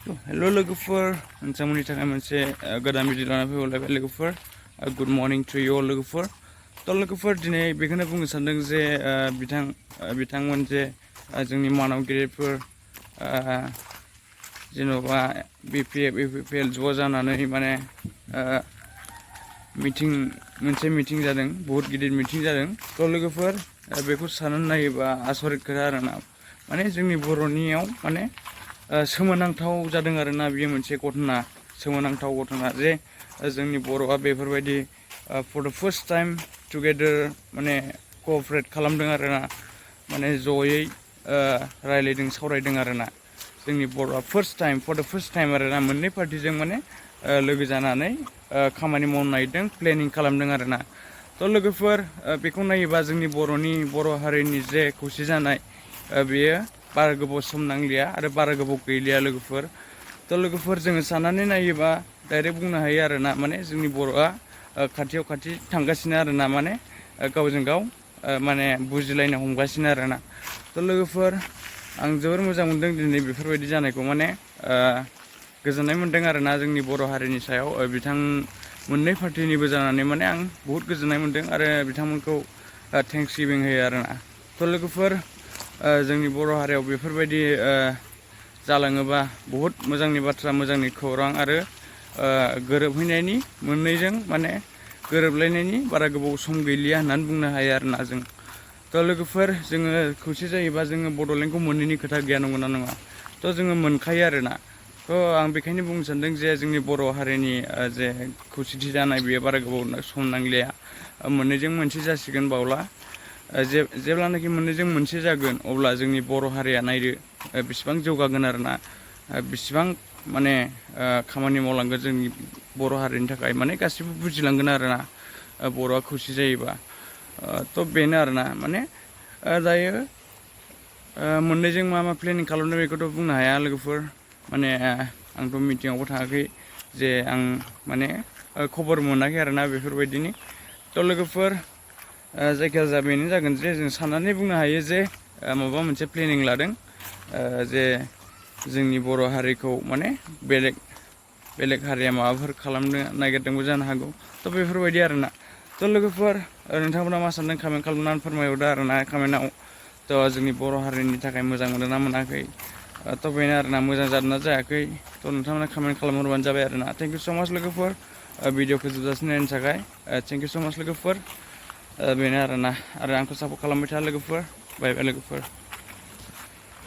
Hello logofer, nontonमोननि थाखाय मोनसे गोदान भिडिअ लाना फैबावलायबाय लोगोफोर। गुड मर्निं टु यु अल लोगोफोर। लोगोफोर दिनै बेखौनो बुंनो सानदों जे बिथांमोन जे जोंनि मानवगिरिफोर जेन'बा BPF UPPL ज' जानानै माने मोनसे मिटिं जादों, बहुत गिदिर मिटिं जादों। लोगोफोर बेखौ साननानै नायोबा आसरित खोथा आरोना, माने जोंनि बर'नियाव माने सोमोनांथाव जादों आरोना। बियो मोनसे घटना, सोमोनांथाव घटना जे जोंनि बर'आ बेफोरबायदि for the first time together माने क'अपारेट खालामदों आरोना, माने जयै रायलायदों, सावरायदों आरोना। जोंनि बर'आ फर द फार्स्ट टाइम आरोना मोननै पार्टिजों माने लोगो जानानै खामानि मावनो नागिरदों, प्लेनिं खालामदों आरोना। लोगोफोर बेखौ नायोबा जोंनि बर' हारिनि जे खौसे जानाय बेयो बारा गोबाव सम नांलिया आरो बारा गोबाव गैलिया लोगोफोर। लोगोफोर जोङो साननानै नायोबा डाइरेक्ट बुंनो हायो आरोना, माने जोंनि बर'आ खाथियाव खाथि थांगासिनो आरोना, माने गावजों गाव माने बुजिलायनो हमगासिनो आरोना। लोगोफोर आं जोबोर मोजां मोनदों दिनै बेफोरबायदि जानायखौ, माने गोजोननाय मोनदों आरोना जोंनि बर' हारिनि सायाव बिथां मोननै पार्टिनिबो जानानै माने आं बहुद गोजोननाय मोनदों आरो बिथांमोनखौ थेंक्स गिभिं होयो आरोना। लोगोफोर जोंनि बर' हारियाव बेफोरबायदि जालाङोबा बहुद मोजांनि बाथ्रा, मोजांनि खौरां आरो गोरोबहैनायनि मोननैजों माने गोरोबलायनायनि बारा गोबाव सम गैलिया होननानै बुंनो हायो आरोना जों। लोगोफोर जोङो खौसे जायोबा जोङो बड'लेण्डखौ मोनैनि खोथा गैया, नंगौना नङा? जोङो मोनखायो आरोना। आं बेखायनो बुंनो सानदों जे जोंनि बर' हारिनि जे खौसेथि जानाय बेयो बारा गोबाव सम नांलिया, मोननैजों मोनसे जासिगोन बावला। जेब्लानाखि मोननैजों मोनसे जागोन अब्ला जोंनि बर' हारिया नायदो बेसेबां जौगागोन आरोना, बेसेबां माने खामानि मावलांगोन जोंनि बर' हारिनि थाखाय, माने गासिबो बुजिलांगोन आरोना बर'आ खौसे जायोबा। बेनो आरोना, माने दायो मोननैजों मा प्लेनिं खालामदों बेखौथ' बुंनो हाया लोगोफोर। माने आंथ' मिटिङावबो थाङाखै, जे आं माने खबर मोनाखै आरोना बेफोरबायदिनि। लोगोफोर जायखिजाया बेनो जागोन जे जों साननानै बुंनो हायो जे माबा मोनसे प्लेनिं लादों, जे जोंनि बर' हारिखौ माने बेलेग हारिया माबाफोर खालामनो नागिरदोंबो जानो हागौ। बेफोरबायदि आरोना। लोगोफोर नोंथांमोना मा सानदों कमेन्ट खालामनानै फोरमायहरदो आरोना कमेन्टआव। जोंनि बर' हारिनि थाखाय मोजां मोनदोंना मोनाखै, बेनो आरोना, मोजां जादोंना जायाखै। नोंथांमोना कमेन्ट खालामहरबानो जाबाय आरोना। थेंक इउ स' माच लोगोफोर, भिडिअखौ जोबजासिम नायनो थाखाय थेंक इउ स' माच लोगोफोर। बेनो आरोना, आरो आंखौ सापर्ट खालामबाय था लोगोफोर। बाय बाय लोगोफोर।